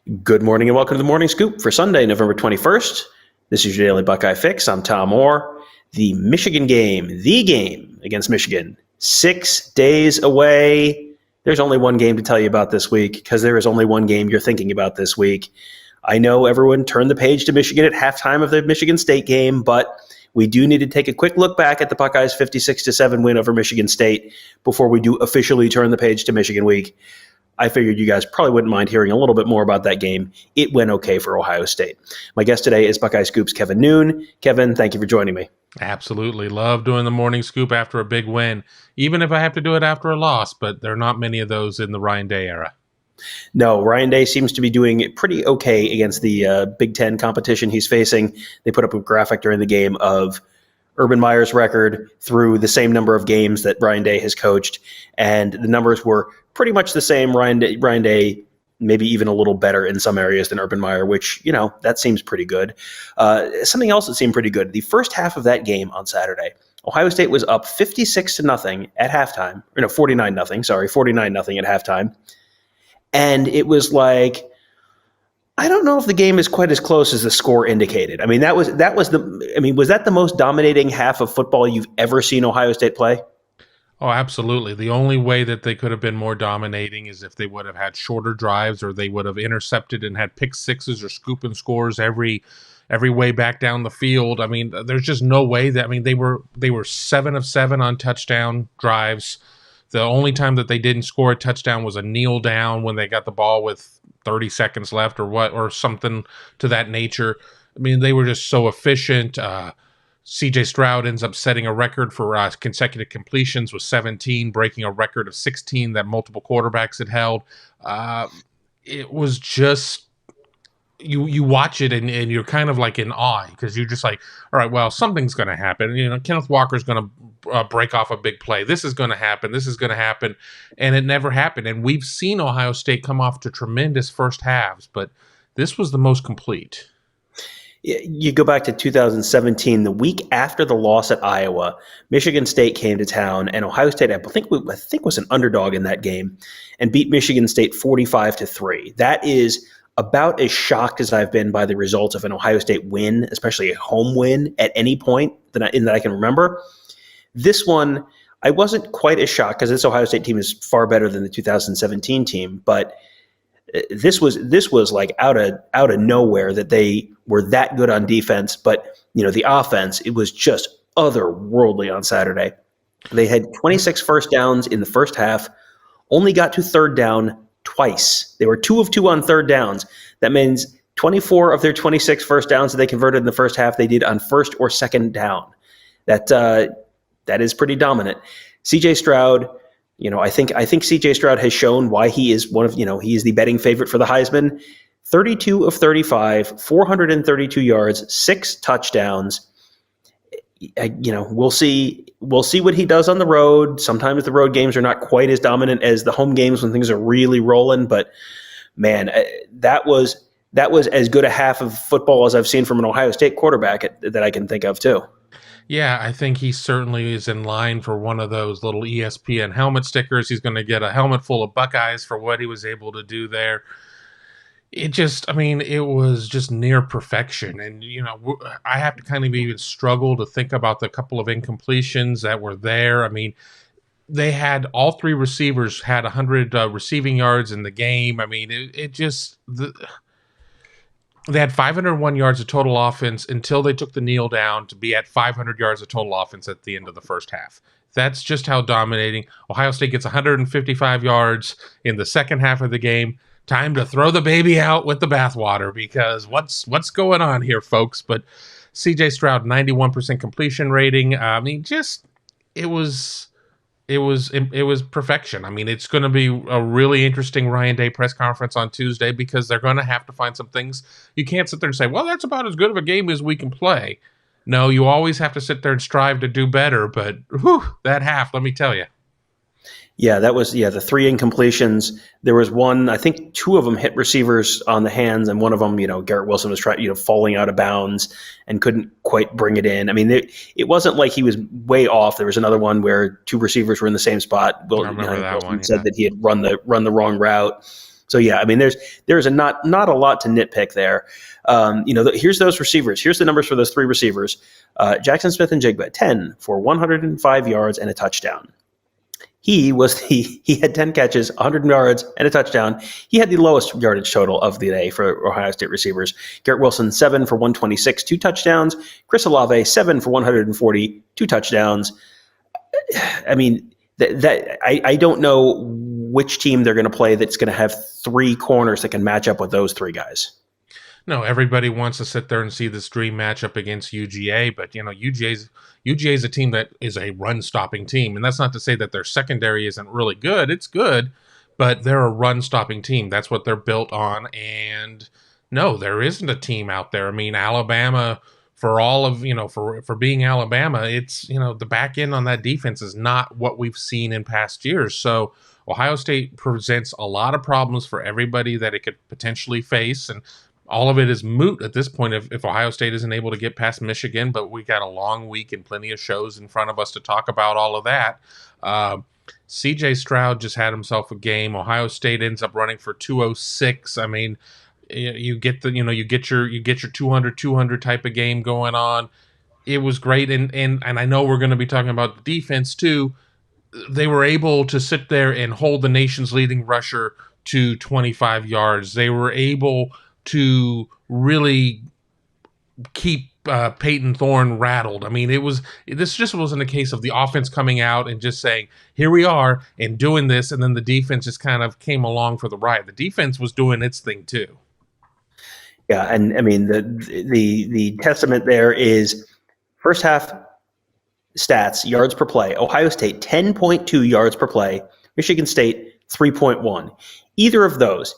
Good morning and welcome to the Morning Scoop for Sunday, November 21st. This is your Daily Buckeye Fix. I'm Tom Orr. The Michigan game, the game against Michigan, 6 days away. There's only one game to tell you about this week because there is only one game you're thinking about this week. I know everyone turned the page to Michigan at halftime of the Michigan State game, but we do need to take a quick look back at the Buckeyes' 56-7 win over Michigan State before we do officially turn the page to Michigan week. I figured you guys probably wouldn't mind hearing a little bit more about that game. It went okay for Ohio State. My guest today is Buckeye Scoop's Kevin Noon. Kevin, thank you for joining me. Absolutely. Love doing the Morning Scoop after a big win, even if I have to do it after a loss, but there are not many of those in the Ryan Day era. No, Ryan Day seems to be doing pretty okay against the Big Ten competition he's facing. They put up a graphic during the game of Urban Meyer's record through the same number of games that Ryan Day has coached, and the numbers were pretty much the same. Ryan Day maybe even a little better in some areas than Urban Meyer, which, that seems pretty good. Something else that seemed pretty good, the first half of that game on Saturday, Ohio State was up 56-0 at halftime. 49-0 at halftime. And it was like, I don't know if the game is quite as close as the score indicated. I mean, was that the most dominating half of football you've ever seen Ohio State play? Oh, absolutely. The only way that they could have been more dominating is if they would have had shorter drives, or they would have intercepted and had pick sixes or scoop and scores every way back down the field. I mean, there's just no way that, they were 7 of 7 on touchdown drives. The only time that they didn't score a touchdown was a kneel down when they got the ball with 30 seconds left or something to that nature. I mean, they were just so efficient. CJ Stroud ends up setting a record for consecutive completions with 17, breaking a record of 16 that multiple quarterbacks had held. It was just, you watch it and you're kind of like in awe, because you're just like, all right, well, something's going to happen. Kenneth Walker's going to break off a big play. This is going to happen. This is going to happen. And it never happened. And we've seen Ohio State come off to tremendous first halves, but this was the most complete. You go back to 2017, the week after the loss at Iowa, Michigan State came to town, and Ohio State, I think was an underdog in that game, and beat Michigan State 45-3. That is about as shocked as I've been by the result of an Ohio State win, especially a home win, at any point that I can remember. This one, I wasn't quite as shocked because this Ohio State team is far better than the 2017 team, but this was like out of nowhere that they were that good on defense. But the offense, it was just otherworldly on Saturday. They had 26 first downs in the first half, only got to third down twice. They were 2 of 2 on third downs. That means 24 of their 26 first downs that they converted in the first half, they did on first or second down. That is pretty dominant. CJ Stroud, I think CJ Stroud has shown why he is he is the betting favorite for the Heisman. 32 of 35, 432 yards, 6 touchdowns. We'll see what he does on the road. Sometimes the road games are not quite as dominant as the home games when things are really rolling, but man, that was as good a half of football as I've seen from an Ohio State quarterback that I can think of too. Yeah, I think he certainly is in line for one of those little ESPN helmet stickers. He's going to get a helmet full of Buckeyes for what he was able to do there. It was just near perfection. And, I have to kind of even struggle to think about the couple of incompletions that were there. I mean, they had all 3 receivers had 100 receiving yards in the game. I mean, they had 501 yards of total offense until they took the kneel down to be at 500 yards of total offense at the end of the first half. That's just how dominating. Ohio State gets 155 yards in the second half of the game. Time to throw the baby out with the bathwater, because what's going on here, folks? But CJ Stroud, 91% completion rating. It was perfection. I mean, it's going to be a really interesting Ryan Day press conference on Tuesday, because they're going to have to find some things. You can't sit there and say, well, that's about as good of a game as we can play. No, you always have to sit there and strive to do better. But that half, let me tell you. Yeah, that was the 3 incompletions. There was one, I think 2 of them hit receivers on the hands, and one of them, Garrett Wilson was trying, falling out of bounds and couldn't quite bring it in. I mean, it wasn't like he was way off. There was another one where 2 receivers were in the same spot. I remember that one. Said that he had run the wrong route. So yeah, I mean, there's not a lot to nitpick there. Here's those receivers. Here's the numbers for those three receivers: Jackson Smith and Jigba, 10 for 105 yards and a touchdown. He had 10 catches, 100 yards, and a touchdown. He had the lowest yardage total of the day for Ohio State receivers. Garrett Wilson, 7 for 126, 2 touchdowns. Chris Olave, 7 for 140, 2 touchdowns. I mean, I don't know which team they're going to play that's going to have three corners that can match up with those three guys. No, everybody wants to sit there and see this dream matchup against UGA, but UGA is a team that is a run-stopping team, and that's not to say that their secondary isn't really good. It's good, but they're a run-stopping team. That's what they're built on, and no, there isn't a team out there. I mean, Alabama, for all of for being Alabama, it's the back end on that defense is not what we've seen in past years. So Ohio State presents a lot of problems for everybody that it could potentially face, and all of it is moot at this point if Ohio State isn't able to get past Michigan, but we got a long week and plenty of shows in front of us to talk about all of that. CJ Stroud just had himself a game. Ohio State ends up running for 206. I mean, you get your 200 type of game going on. It was great, and I know we're going to be talking about the defense too. They were able to sit there and hold the nation's leading rusher to 25 yards. They were able to really keep Peyton Thorne rattled. I mean, this just wasn't a case of the offense coming out and just saying, here we are, and doing this, and then the defense just kind of came along for the ride. The defense was doing its thing too. Yeah, and I mean, the testament there is first half stats, yards per play. Ohio State, 10.2 yards per play. Michigan State, 3.1. Either of those,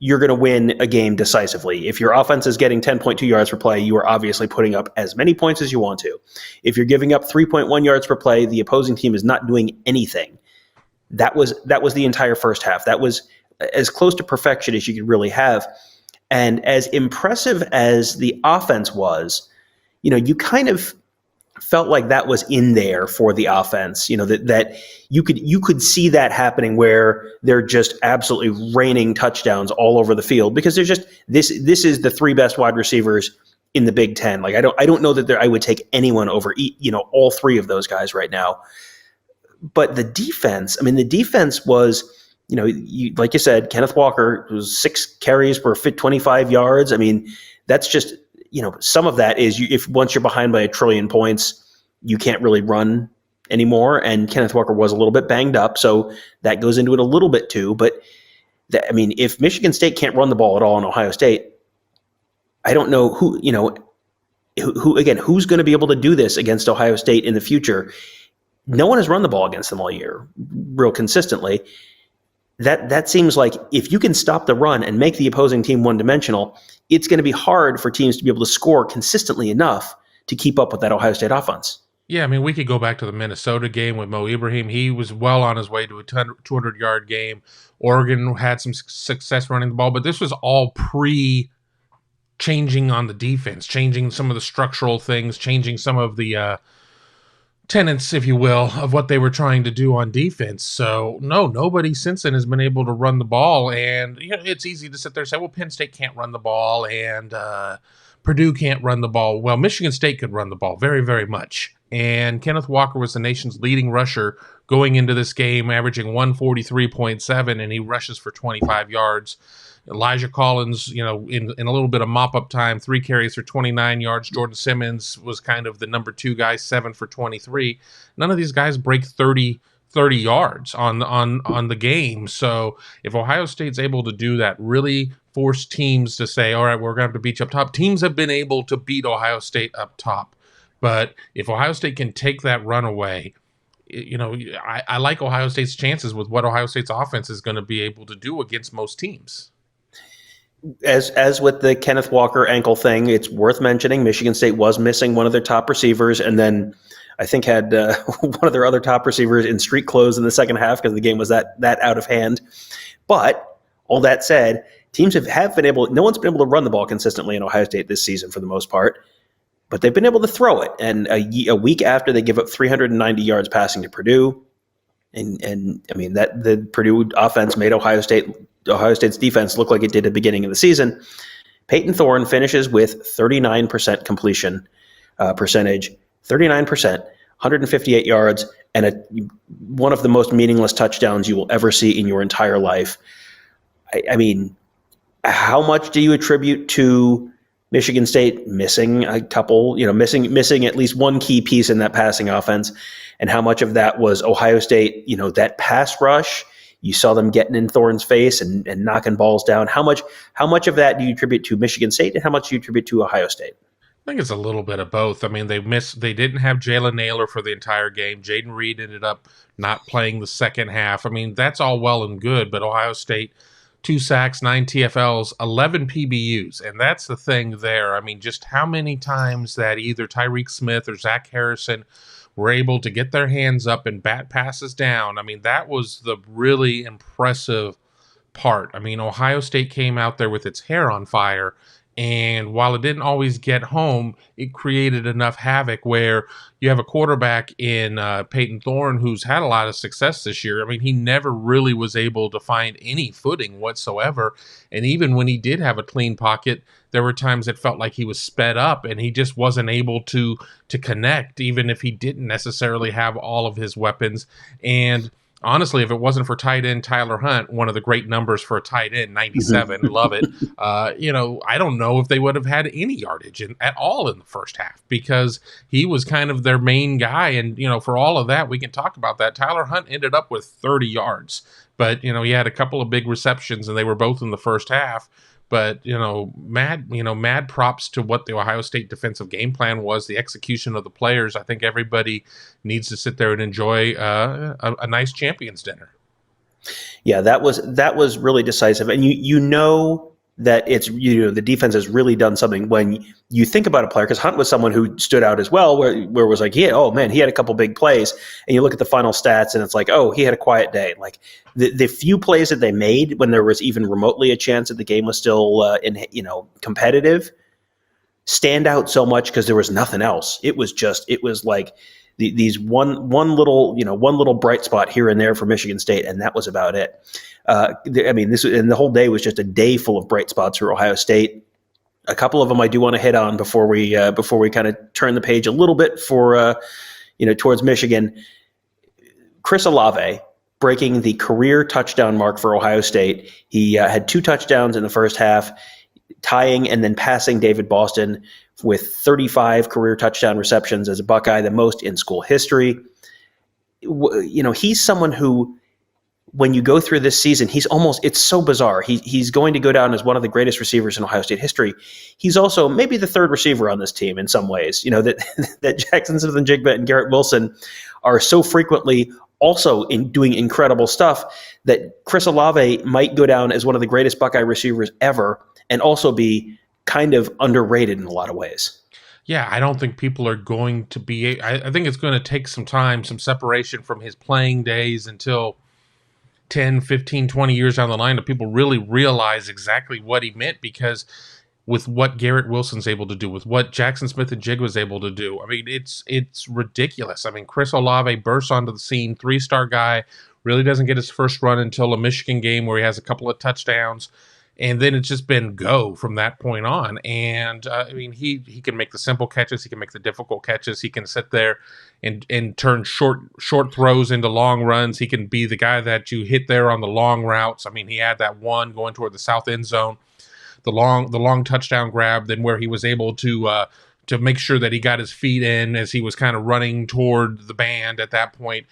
you're going to win a game decisively. If your offense is getting 10.2 yards per play, you are obviously putting up as many points as you want to. If you're giving up 3.1 yards per play, the opposing team is not doing anything. That was the entire first half. That was as close to perfection as you could really have. And as impressive as the offense was, you kind of felt like that was in there for the offense, that you could see that happening where they're just absolutely raining touchdowns all over the field because there's just this is the three best wide receivers in the Big Ten. Like I don't know that I would take anyone over all three of those guys right now. But the defense was, like you said, Kenneth Walker was 6 carries per 25 yards. I mean, that's just some of that is if once you're behind by 1 trillion points, you can't really run anymore. And Kenneth Walker was a little bit banged up, so that goes into it a little bit too. But if Michigan State can't run the ball at all in Ohio State, I don't know who's going to be able to do this against Ohio State in the future. No one has run the ball against them all year, real consistently. That seems like if you can stop the run and make the opposing team one-dimensional, it's going to be hard for teams to be able to score consistently enough to keep up with that Ohio State offense. Yeah, I mean, we could go back to the Minnesota game with Mo Ibrahim. He was well on his way to a 200-yard game. Oregon had some success running the ball, but this was all pre-changing on the defense, changing some of the structural things, changing some of the tenets, if you will, of what they were trying to do on defense. So nobody since then has been able to run the ball. And it's easy to sit there and say, well, Penn State can't run the ball and Purdue can't run the ball. Well, Michigan State could run the ball very, very much. And Kenneth Walker was the nation's leading rusher going into this game, averaging 143.7, and he rushes for 25 yards. Elijah Collins, in a little bit of mop-up time, 3 carries for 29 yards. Jordan Simmons was kind of the number 2 guy, 7 for 23. None of these guys break 30 yards on the game. So if Ohio State's able to do that, really force teams to say, all right, we're going to have to beat you up top. Teams have been able to beat Ohio State up top. But if Ohio State can take that run away, I like Ohio State's chances with what Ohio State's offense is going to be able to do against most teams. As with the Kenneth Walker ankle thing, it's worth mentioning Michigan State was missing one of their top receivers, and then I think had one of their other top receivers in street clothes in the second half because the game was that out of hand. But all that said, teams have been able. No one's been able to run the ball consistently in Ohio State this season for the most part, but they've been able to throw it. And a week after they give up 390 yards passing to Purdue, and I mean that the Purdue offense made Ohio State Ohio State's defense look like it did at the beginning of the season. Peyton Thorne finishes with 39% completion percentage, 39%, 158 yards, and one of the most meaningless touchdowns you will ever see in your entire life. I mean, how much do you attribute to Michigan State missing a couple, missing at least one key piece in that passing offense? And how much of that was Ohio State, that pass rush? You saw them getting in Thorne's face and knocking balls down. How much of that do you attribute to Michigan State, and how much do you attribute to Ohio State? I think it's a little bit of both. I mean, they didn't have Jalen Naylor for the entire game. Jaden Reed ended up not playing the second half. I mean, that's all well and good, but Ohio State, 2 sacks, 9 TFLs, 11 PBUs. And that's the thing there. I mean, just how many times that either Tyreek Smith or Zach Harrison were able to get their hands up and bat passes down. I mean, that was the really impressive part. I mean, Ohio State came out there with its hair on fire, and while it didn't always get home, it created enough havoc where you have a quarterback in Peyton Thorne who's had a lot of success this year. I mean, he never really was able to find any footing whatsoever. And even when he did have a clean pocket, there were times it felt like he was sped up and he just wasn't able to connect, even if he didn't necessarily have all of his weapons. And honestly, if it wasn't for tight end Tyler Hunt, one of the great numbers for a tight end, 97, love it. I don't know if they would have had any yardage at all in the first half because he was kind of their main guy. And, for all of that, we can talk about that. Tyler Hunt ended up with 30 yards, but, he had a couple of big receptions and they were both in the first half. But, mad props to what the Ohio State defensive game plan was, the execution of the players. I think everybody needs to sit there and enjoy a nice champions dinner. Yeah, that was really decisive. And you know that it's, the defense has really done something when you think about a player, because Hunt was someone who stood out as well, where it was like, yeah, oh man, he had a couple big plays, and you look at the final stats and it's like, oh, he had a quiet day. Like the few plays that they made when there was even remotely a chance that the game was still competitive stand out so much because there was nothing else. It was like these one little bright spot here and there for Michigan State, and that was about it. The whole day was just a day full of bright spots for Ohio State. A couple of them I do want to hit on before we kind of turn the page a little bit towards Michigan. Chris Olave breaking the career touchdown mark for Ohio State. He had 2 touchdowns in the first half, tying and then passing David Boston with 35 career touchdown receptions as a Buckeye, the most in school history. He's someone who, when you go through this season, it's so bizarre. He's going to go down as one of the greatest receivers in Ohio State history. He's also maybe the third receiver on this team in some ways. That Jackson Smith-Njigba and Garrett Wilson are so frequently also doing incredible stuff that Chris Olave might go down as one of the greatest Buckeye receivers ever and also be kind of underrated in a lot of ways. Yeah, I don't think people are going to be – I think it's going to take some time, some separation from his playing days until 10, 15, 20 years down the line that people really realize exactly what he meant, because with what Garrett Wilson's able to do, with what Jackson Smith-Njigba was able to do, I mean, it's ridiculous. I mean, Chris Olave bursts onto the scene, 3-star guy, really doesn't get his first run until a Michigan game where he has a couple of touchdowns. And then it's just been go from that point on. And, he can make the simple catches. He can make the difficult catches. He can sit there and turn short throws into long runs. He can be the guy that you hit there on the long routes. I mean, he had that one going toward the south end zone, the long touchdown grab, then where he was able to make sure that he got his feet in as he was kind of running toward the band at that point.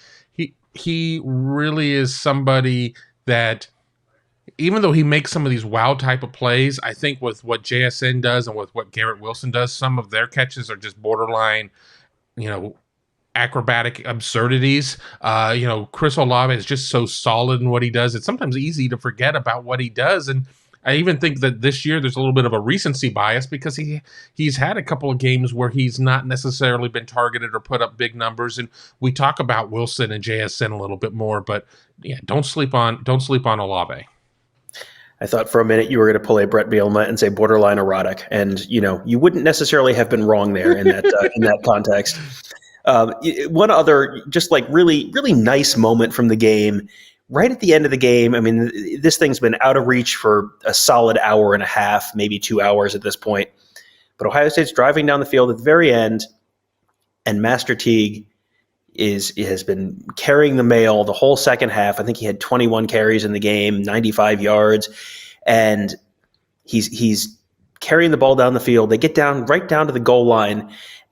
He really is somebody that, even though he makes some of these wow type of plays, I think with what JSN does and with what Garrett Wilson does, some of their catches are just borderline, acrobatic absurdities. Chris Olave is just so solid in what he does. It's sometimes easy to forget about what he does. And I even think that this year there's a little bit of a recency bias because he's had a couple of games where he's not necessarily been targeted or put up big numbers. And we talk about Wilson and JSN a little bit more, but yeah, don't sleep on Olave. I thought for a minute you were going to pull a Brett Bielema and say borderline erotic, and you wouldn't necessarily have been wrong there in that in that context. One other just like really really nice moment from the game right at the end of the game, I mean, this thing's been out of reach for a solid hour and a half, maybe 2 hours at this point. But Ohio State's driving down the field at the very end, and Master Teague has been carrying the mail the whole second half. I think he had 21 carries in the game, 95 yards, and he's carrying the ball down the field. They get right down to the goal line,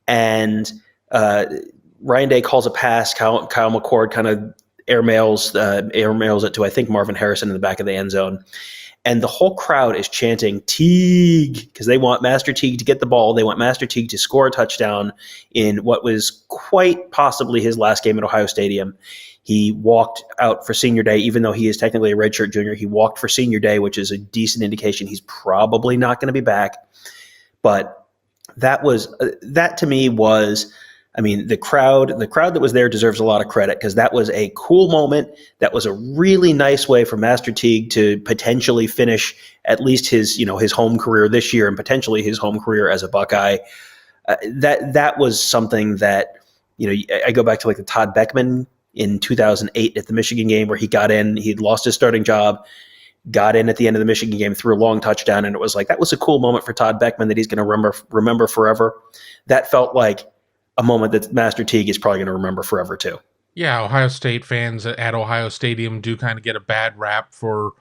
and Ryan Day calls a pass. Kyle McCord kind of airmails it to, I think, Marvin Harrison in the back of the end zone. And the whole crowd is chanting Teague because they want Master Teague to get the ball. They want Master Teague to score a touchdown in what was quite possibly his last game at Ohio Stadium. He walked out for senior day, even though he is technically a redshirt junior. He walked for senior day, which is a decent indication he's probably not going to be back. But that to me was, I mean, the crowd that was there deserves a lot of credit because that was a cool moment. That was a really nice way for Master Teague to potentially finish at least his home career this year and potentially his home career as a Buckeye. That was something that, I go back to like the Todd Beckman in 2008 at the Michigan game where he got in, he'd lost his starting job, got in at the end of the Michigan game, threw a long touchdown, and it was like, that was a cool moment for Todd Beckman that he's going to remember forever. That felt like a moment that Master Teague is probably going to remember forever too. Yeah, Ohio State fans at Ohio Stadium do kind of get a bad rap for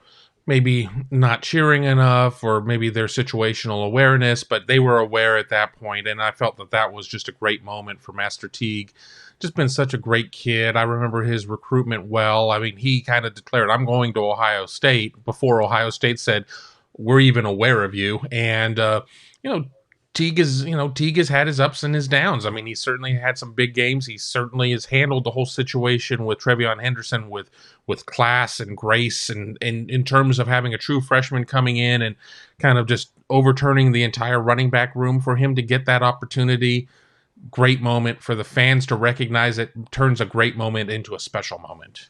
maybe not cheering enough or maybe their situational awareness, but they were aware at that point, and I felt that was just a great moment for Master Teague. Just been such a great kid. I remember his recruitment well. I mean, he kind of declared, I'm going to Ohio State before Ohio State said, we're even aware of you. And, Teague has had his ups and his downs. I mean, he certainly had some big games. He certainly has handled the whole situation with Trevion Henderson with class and grace, and in terms of having a true freshman coming in and kind of just overturning the entire running back room for him to get that opportunity. Great moment for the fans to recognize it. Turns a great moment into a special moment.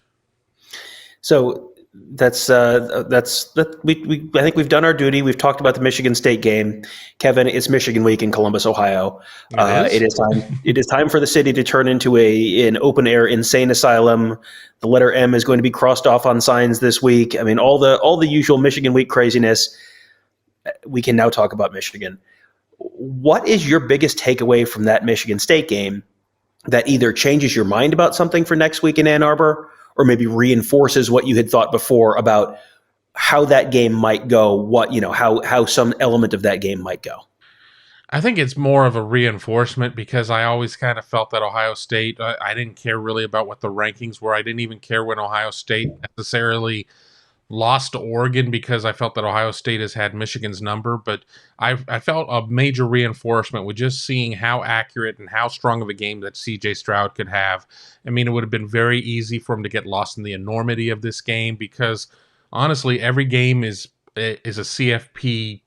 So that's we I think we've done our duty. We've talked about the Michigan State game. Kevin, it's Michigan week in Columbus, Ohio. It is time for the city to turn into an open air insane asylum. The letter M is going to be crossed off on signs this week. I mean, all the usual Michigan week craziness. We can now talk about Michigan. What is your biggest takeaway from that Michigan State game that either changes your mind about something for next week in Ann Arbor, or maybe reinforces what you had thought before about how that game might go, how some element of that game might go? I think it's more of a reinforcement because I always kind of felt that Ohio State, I didn't care really about what the rankings were. I didn't even care when Ohio State necessarily lost to Oregon because I felt that Ohio State has had Michigan's number, but I felt a major reinforcement with just seeing how accurate and how strong of a game that CJ Stroud could have. I mean, it would have been very easy for him to get lost in the enormity of this game because honestly, every game is a CFP,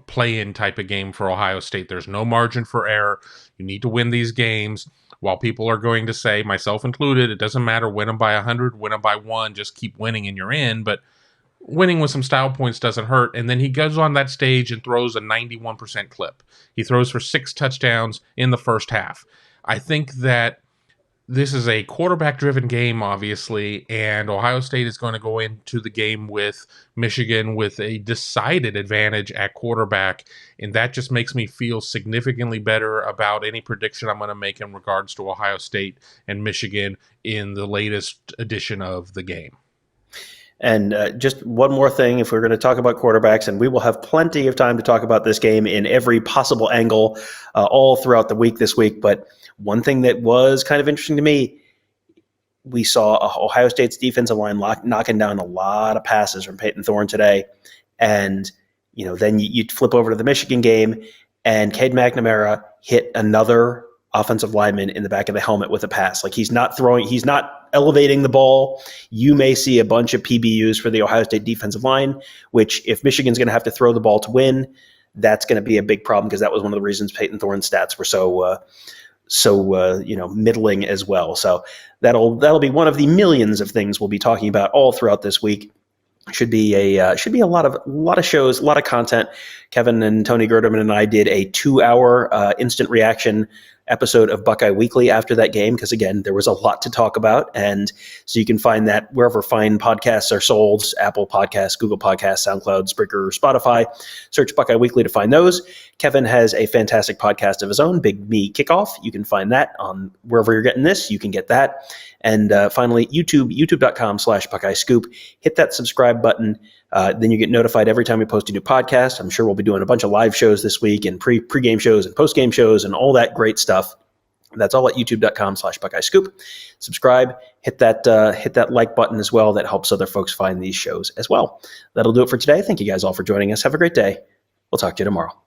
play-in type of game for Ohio State. There's no margin for error. You need to win these games. While people are going to say, myself included, it doesn't matter, win them by 100, win them by 1, just keep winning and you're in. But winning with some style points doesn't hurt. And then he goes on that stage and throws a 91% clip. He throws for 6 touchdowns in the first half. I think that this is a quarterback-driven game, obviously, and Ohio State is going to go into the game with Michigan with a decided advantage at quarterback, and that just makes me feel significantly better about any prediction I'm going to make in regards to Ohio State and Michigan in the latest edition of the game. And just one more thing, if we're going to talk about quarterbacks, and we will have plenty of time to talk about this game in every possible angle all throughout the week this week, but one thing that was kind of interesting to me, we saw Ohio State's defensive line knocking down a lot of passes from Peyton Thorne today. And, then you flip over to the Michigan game, and Cade McNamara hit another offensive lineman in the back of the helmet with a pass. Like he's not elevating the ball. You may see a bunch of PBUs for the Ohio State defensive line, which if Michigan's going to have to throw the ball to win, that's going to be a big problem because that was one of the reasons Peyton Thorne's stats were so middling as well. So that'll be one of the millions of things we'll be talking about all throughout this week. Should be a lot of shows, a lot of content. Kevin and Tony Gerderman and I did a 2-hour instant reaction episode of Buckeye Weekly after that game because, again, there was a lot to talk about. And so you can find that wherever fine podcasts are sold, Apple Podcasts, Google Podcasts, SoundCloud, Spreaker, Spotify. Search Buckeye Weekly to find those. Kevin has a fantastic podcast of his own, Big Me Kickoff. You can find that on wherever you're getting this. You can get that. And finally, youtube.com/Buckeye Scoop. Hit that subscribe button. Then you get notified every time we post a new podcast. I'm sure we'll be doing a bunch of live shows this week and pre-game shows and post-game shows and all that great stuff. That's all at youtube.com/Buckeye Scoop. Subscribe, hit that like button as well. That helps other folks find these shows as well. That'll do it for today. Thank you guys all for joining us. Have a great day. We'll talk to you tomorrow.